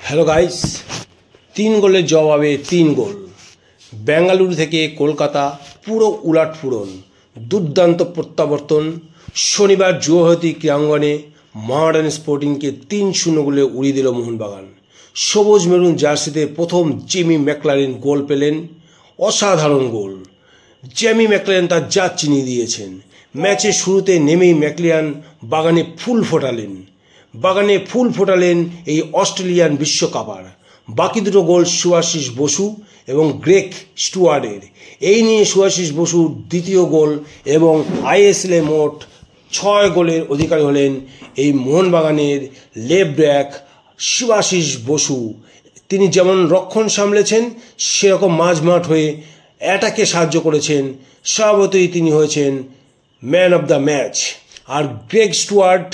Hello guys, 3 গোলের জবাবে 3 গোল। বেঙ্গালুরু থেকে কলকাতা পুরো উলাটপুরন, দুর্দান্ত প্রত্যাবর্তন। শনিবার যুবভারতী ক্রীড়াঙ্গনে মোহামেডান স্পোর্টিংকে 3-0 গোলে উড়িয়ে দিল মোহনবাগান। সবুজ মেরুন জার্সিতে প্রথম জেমি ম্যাকলারেন গোল পেলেন। অসাধারণ গোল। জেমি ম্যাকলারেন তার জাত চিনিয়ে দিয়েছেন। ম্যাচের শুরুতে নেমেই ম্যাকলারেন বাগানে ফুল ফোটালেন এই অস্ট্রেলিয়ান বিশ্বকাপার। বাকি দুটো গোল সুভাশিস বসু এবং গ্রেগ স্টুয়ার্ডের। এই নিয়ে সুভাশিস বসুর দ্বিতীয় গোল এবং আইএসএলে মোট 6 গোলের অধিকারী হলেন এই মোহনবাগানের লেফট ব্যাক সুভাশিস বসু। তিনি যেমন রক্ষণ সামলেছেন সেরকম মাঝমাঠ হয়ে অ্যাটাকে সাহায্য করেছেন। স্বভাবতই তিনি হয়েছেন ম্যান অব দ্য ম্যাচ। আর গ্রেগ স্টুয়ার্ড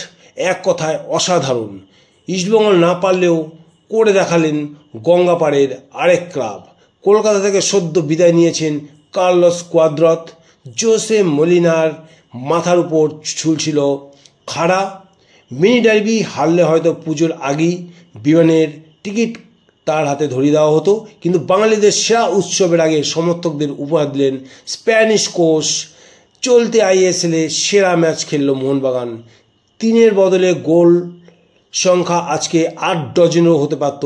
এক কথায় অসাধারণ। ইস্টবেঙ্গল না পারলেও করে দেখালেন গঙ্গাপাড়ের আরেক ক্লাব। কলকাতা থেকে সদ্য বিদায় নিয়েছেন কার্লোস কোয়াদ্রাত। জোসে মলিনার মাথার উপর ঝুলছিল খাড়া। মিনি ডার্বি হারলে হয়তো পুজোর আগেই বিমানের টিকিট তার হাতে ধরিয়ে দেওয়া হতো, কিন্তু বাঙালিদের সেরা উৎসবের আগে সমর্থকদের উপহার দিলেন স্প্যানিশ কোচ। চলতি আইএসএলে সেরা ম্যাচ খেলল মোহনবাগান। 3-এর বদলে গোল সংখ্যা আজকে 8 ডজনেরও হতে পারত।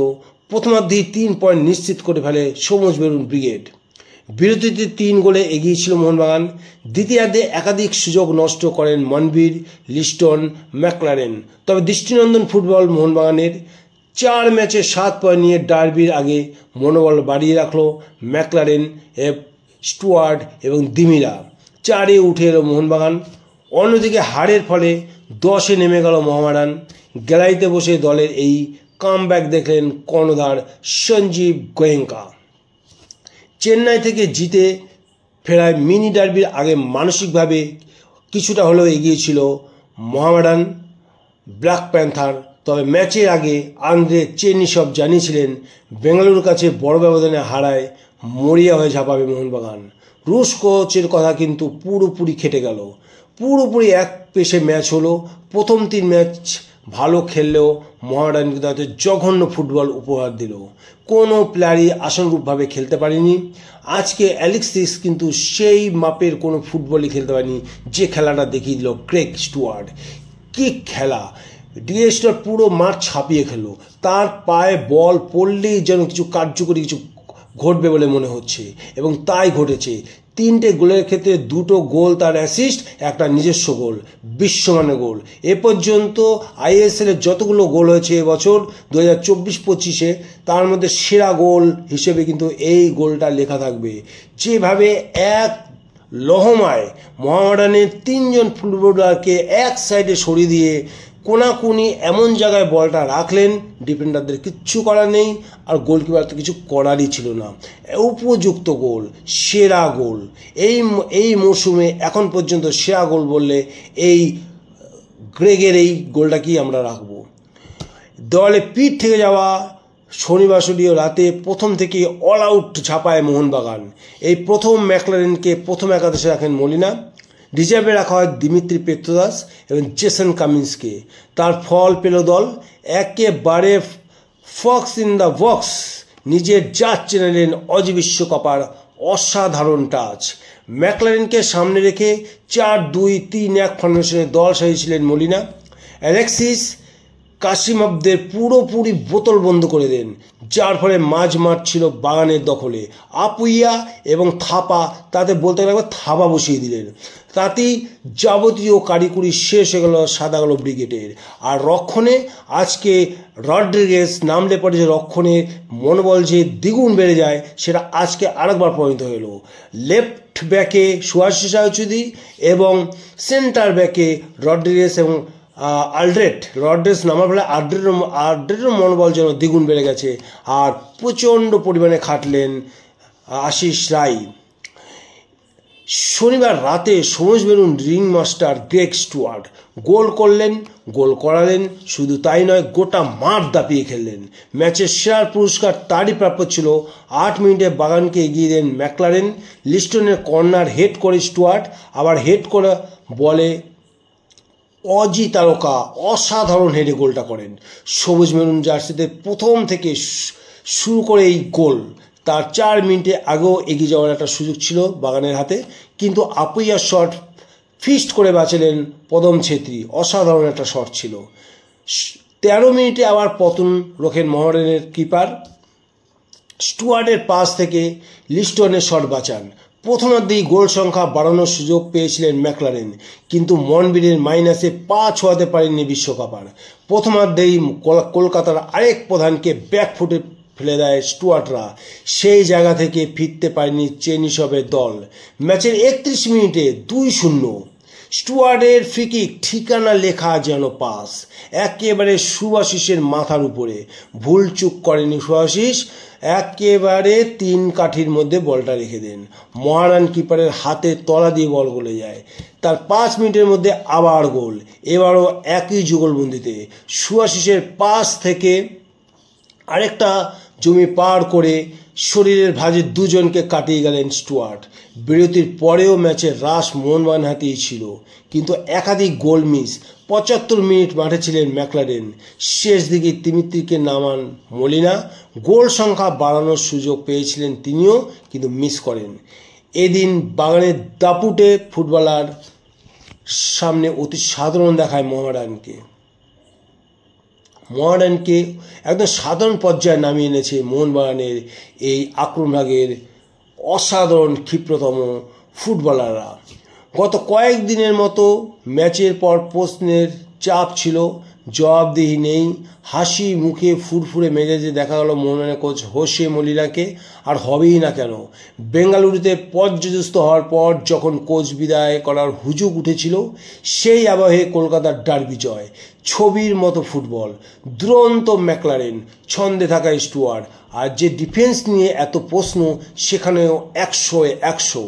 প্রথমার্ধেই 3 পয়েন্ট নিশ্চিত করে ফেলে সবুজ মেরুন ব্রিগেড। বিরতিতে 3 গোলে এগিয়ে ছিল মোহনবাগান। দ্বিতীয়ার্ধে একাধিক সুযোগ নষ্ট করেন মনবীর, লিস্টন, ম্যাকলারেন। তবে দৃষ্টিনন্দন ফুটবল মোহনবাগানের। 4 ম্যাচে 7 পয়েন্ট নিয়ে ডার্বির আগে মনোবল বাড়িয়ে রাখল ম্যাকলারেন, স্টুয়ার্ড এবং দিমিরা। 4-এ উঠে এলো মোহনবাগান। অন্যদিকে হারের ফলে 10-এ নেমে গেল মোহামেডান। গ্যালারিতে বসে দলের এই কামব্যাক দেখলেন কর্ণধার সঞ্জীব গোয়েঙ্কা। চেন্নাই থেকে জিতে ফেরায় মিনি ডার্বির আগে মানসিকভাবে কিছুটা হলেও এগিয়েছিল মোহামেডান ব্ল্যাক প্যান্থার। তবে ম্যাচের আগে আন্দ্রে চেনিসব জানিয়েছিলেন বেঙ্গালুরুর কাছে বড় ব্যবধানে হারায় মরিয়া হয়ে ঝাঁপাবে মোহনবাগান। রুশ কোচের কথা কিন্তু পুরোপুরি খেটে গেল। পুরোপুরি এক পেশে ম্যাচ হলো। প্রথম 3 ম্যাচ ভালো খেললেও মোহামেডান কিন্তু তাতে জঘন্য ফুটবল উপহার দিল। কোনো প্লেয়ারই আশানুরূপভাবে খেলতে পারেনি। আজকে অ্যালেক্সিস কিন্তু সেই মাপের কোনো ফুটবলই খেলতে পারেনি যে খেলাটা দেখিয়ে দিল গ্রেগ স্টুয়ার্ড। কি খেলা! ডিএসটার পুরো মাঠ ছাপিয়ে খেলো। তার পায়ে বল পড়লেই যেন কিছু কার্যকরী কিছু ঘটবে বলে মনে হচ্ছে, এবং তাই ঘটেছে। 3টে গোলের ক্ষেত্রে 2টো গোল তার অ্যাসিস্ট, একটা নিজস্ব গোল, বিশ্বমানের গোল। এ পর্যন্ত আইএসএলের যতগুলো গোল হয়েছে এবছর 2024-25-এ, তার মধ্যে সেরা গোল হিসেবে কিন্তু এই গোলটা লেখা থাকবে। যেভাবে এক লহমায় মোহামেডানের 3 জন ফুটবলারকে এক সাইডে সরিয়ে দিয়ে কোনাকুনি এমন জায়গায় বলটা রাখলেন, ডিফেন্ডারদের কিচ্ছু করার নেই, আর গোলকিপার তো কিছু করারই ছিল না। উপযুক্ত গোল, সেরা গোল। এই মৌসুমে এখন পর্যন্ত সেরা গোল বললে এই গ্রেগের এই গোলটাকেই আমরা রাখব। দলে পিঠ থেকে যাওয়া শনিবাসরীয় রাতে প্রথম থেকে অল আউট ঝাঁপায় মোহনবাগান। এই প্রথম ম্যাকলারেনকে প্রথম একাদশে রাখেন মলিনা। রিজার্ভে রাখা হয় দিমিত্রি পেত্রোদাস এবং জেসন কামিন্সকে। তার ফল পেল দল। একেবারে ফক্স ইন দ্য বক্স নিজের জাত চেনালেন অজি বিশ্বকাপার অসাধারণ টাচ। ম্যাকলারেনকে সামনে রেখে 4-2-3-1 ফরমেশনে দল সাজিয়েছিলেন মলিনা। অ্যালেক্সিস কাসিমভদের পুরোপুরি বোতল বন্ধ করে দেন, যার ফলে মাঝ মাঠ ছিল বাগানের দখলে। আপুইয়া এবং থাপা, তাতে বলতে গেলে থাপা বসিয়ে দিলেন। তাতেই যাবতীয় কারিকুরি শেষ হয়ে গেল সাদা কালো ব্রিগেডের। আর রক্ষণে আজকে রড্রিগেজ নামলে পরে যে রক্ষণে মনোবল যে দ্বিগুণ বেড়ে যায়, সেটা আজকে আরেকবার পরিণত হয়ে গেল। লেফট ব্যাকে সুভাশিস আয়োচুদি এবং সেন্টার ব্যাকে রড্রিগেজ এবং রড্রিগেজ নামার ফলে আড্রেটের মনোবল যেন দ্বিগুণ বেড়ে গেছে। আর প্রচণ্ড পরিমাণে খাটলেন আশিস রায়। শনিবার রাতে সবুজ maroon ring master Greg Stewart goal করালেন। শুধু তাই নয়, গোটা মাঠ দাপিয়ে খেললেন। ম্যাচের সেরার পুরস্কার তারই প্রাপ্য ছিল। 8 মিনিটে বাগানকে এগিয়ে দেন ম্যাকলারেন। লিস্টনের কর্নার হেড করে স্টুয়ার্ড, আবার হেড করে বলে অজি তারকা অসাধারণ হেডে গোলটা করেন। সবুজ মেরুন জার্সিতে প্রথম থেকে শুরু করে এই গোল, তার 4 মিনিটে আগেও এগিয়ে যাওয়ার একটা সুযোগ ছিল বাগানের হাতে, কিন্তু আপুইয়ার শট ফিস্ট করে বাঁচালেন পদম ছেত্রী। অসাধারণ একটা শট ছিল। 13 মিনিটে আবার পতন রোখেন মোহামেডানের কিপার। স্টুয়ার্টের পাস থেকে লিস্টনের শট বাঁচান। প্রথমার্ধেই গোল সংখ্যা বাড়ানোর সুযোগ পেয়েছিলেন ম্যাকলারেন, কিন্তু মনবিরের মাইনাসে পা ছোঁয়াতে পারেননি বিশ্বকাপার। প্রথমার্ধেই কলকাতার আরেক প্রধানকে ব্যাকফুটে ফেলে দেয় স্টুয়ার্টরা। সেই জায়গা থেকে ফিরতে পারেনি চেনিসবের দল। ম্যাচের 31 মিনিটে 2-0। স্টুয়ার্টের ফ্রিকিক, ঠিকানা লেখা যেন পাস, একেবারে সুভাশিসের মাথার উপরে। ভুল চুক করেনি সুভাশিস, একেবারে 3 কাঠির মধ্যে বলটা রেখে দেন। মহারান কিপারের হাতে তলা দিয়ে বল গলে যায়। তার 5 মিনিটের মধ্যে আবার গোল, এবারও একই যুগলবন্দিতে। সুভাশিসের পাস থেকে আরেকটা জমি পার করে শরীরের ভাঁজে দুজনকে কাটিয়ে গেলেন স্টুয়ার্ট। বিরতির পরেও ম্যাচের রাশ মোহনবাগান হাতেই ছিল, কিন্তু একাধিক গোল মিস। 75 মিনিট মাঠে ছিলেন ম্যাকলারেন। শেষ দিকে তিমিত্রিকে নামান মলিনা। গোল সংখ্যা বাড়ানোর সুযোগ পেয়েছিলেন তিনিও, কিন্তু মিস করেন। এদিন বাগানের দাপুটে ফুটবলার সামনে অতি সাধারণ দেখায় মোহামেডানকে একদম সাধারণ পর্যায়ে নামিয়ে এনেছে মোহনবাগানের এই আক্রমণভাগের অসাধারণ ক্ষিপ্রতম ফুটবলাররা। গত কয়েকদিনের মতো ম্যাচের পর প্রশ্নের চাপ ছিল, জবাবদিহি নেই। হাসি মুখে ফুরফুরে মেজাজে দেখা গেল মোহনবাগানের কোচ হোসে মলিনাকে, আর হবেই না কেন। বেঙ্গালুরুতে পর্যদস্ত হওয়ার পর যখন কোচ বিদায় করার হুজুগ উঠেছিল, সেই আবহে কলকাতার ডার্বি জয়। ছবির মতো ফুটবল, দুরন্ত ম্যাকলারেন, ছন্দে থাকা স্টুয়ার্ট, আর যে ডিফেন্স নিয়ে এত প্রশ্ন, সেখানেও 100-এ 100।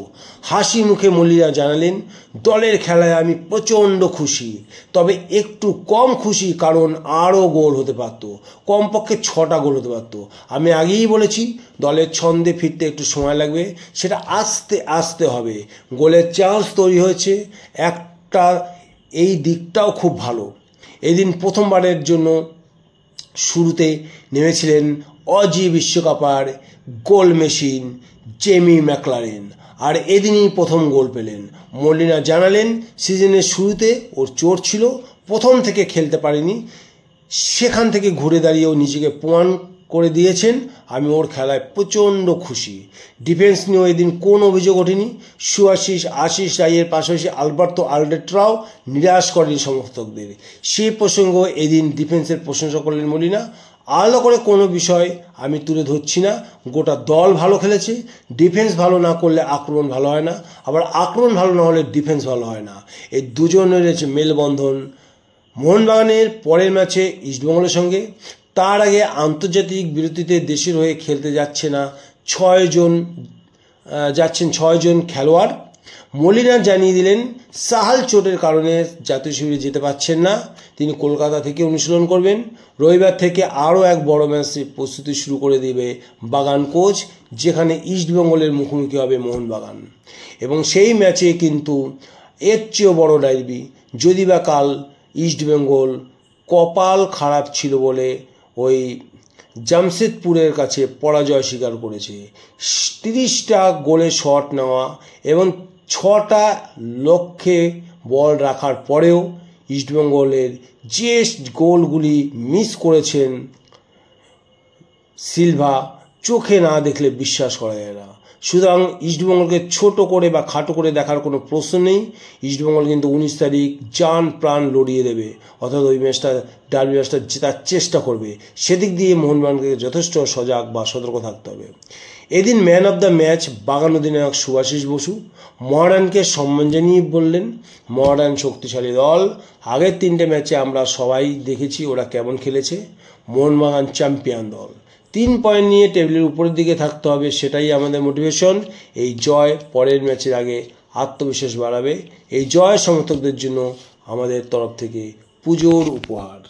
হাসি মুখে মলিনা জানালেন, দলের খেলায় আমি প্রচণ্ড খুশি, তবে একটু কম খুশি কারণ আরও গোল হতে পারত, কমপক্ষে 6টা গোল হতে পারত। আমি আগেই বলেছি দলের ছন্দে ফিরতে একটু সময় লাগবে, সেটা আস্তে আস্তে হবে। গোলের চান্স তৈরি হয়েছে একটা, এই দিকটাও খুব ভালো। এদিন প্রথমবারের জন্য শুরুতে নেমেছিলেন অজি বিশ্বকাপার গোল মেশিন জেমি ম্যাকলারেন, আর এদিনই প্রথম গোল পেলেন। মলিনা জানালেন, সিজনের শুরুতে ওর চোট ছিল, প্রথম থেকে খেলতে পারেনি, সেখান থেকে ঘুরে দাঁড়িয়েও নিজেকে প্রমাণ করে দিয়েছেন। আমি ওর খেলায় প্রচণ্ড খুশি। ডিফেন্স নিয়েও এদিন কোনো অভিযোগ ওঠেনি। সুভাশিস, আশিস রায়ের পাশাপাশি আলবার্তো আলডেট্রাও নিরাশ করেনি সমর্থকদের। সেই প্রসঙ্গ এদিন ডিফেন্সের প্রশংসা করলেন মলিনা। আলাদা করে কোনো বিষয় আমি তুলে ধরছি না, গোটা দল ভালো খেলেছে। ডিফেন্স ভালো না করলে আক্রমণ ভালো হয় না, আবার আক্রমণ ভালো না হলে ডিফেন্স ভালো হয় না। এই দুজনের রয়েছে মেলবন্ধন। মোহনবাগানের পরের ম্যাচে ইস্টবেঙ্গলের সঙ্গে, তার আগে আন্তর্জাতিক বিরতিতে দেশের হয়ে খেলতে যাচ্ছেন 6 জন খেলোয়াড়। মলিনা জানিয়ে দিলেন, সাহাল চোটের কারণে জাতীয় শিবিরে যেতে পারছেন না, তিনি কলকাতা থেকে অনুশীলন করবেন। রবিবার থেকে আরও এক বড় ম্যাচে প্রস্তুতি শুরু করে দেবে বাগান কোচ, যেখানে ইস্টবেঙ্গলের মুখোমুখি হবে মোহনবাগান। এবং সেই ম্যাচে কিন্তু এর চেয়েও বড় ডার্বি, যদি বা কাল ইস্টবেঙ্গল কপাল খারাপ ছিল বলে ওই জামশেদপুরের কাছে পরাজয় স্বীকার করেছে। 30টা গোলে শট নেওয়া এবং 6টা লক্ষ্যে বল রাখার পরেও ইস্টবেঙ্গলের যে গোলগুলি মিস করেছেন সিলভা, চোখে না দেখলে বিশ্বাস করা যায় না। সুতরাং ইস্টবেঙ্গলকে ছোট করে বা খাটো করে দেখার কোনো প্রশ্ন নেই। ইস্টবেঙ্গল কিন্তু 19 তারিখ জান প্রাণ লড়িয়ে দেবে, অর্থাৎ ওই ম্যাচটা, ডার্বি ম্যাচটা জেতার চেষ্টা করবে। সেদিক দিয়ে মোহনবাগানকে যথেষ্ট সজাগ বা সতর্ক থাকতে হবে। এদিন ম্যান অব দ্য ম্যাচ বাগান অধিনায়ক সুভাশিস বসু। মোহামেডানকে সম্মান জানিয়ে বললেন, মোহামেডান শক্তিশালী দল, আগের 3টে ম্যাচে আমরা সবাই দেখেছি ওরা কেমন খেলেছে। মোহনবাগান চ্যাম্পিয়ন দল, 3 পয়েন্ট নিয়ে টেবিলের উপরের দিকে থাকতে হবে, সেটাই আমাদের মোটিভেশন। এই জয় পরের ম্যাচের আগে আত্মবিশ্বাস বাড়াবে। এই জয় সমর্থকদের জন্য আমাদের তরফ থেকে পুজোর উপহার।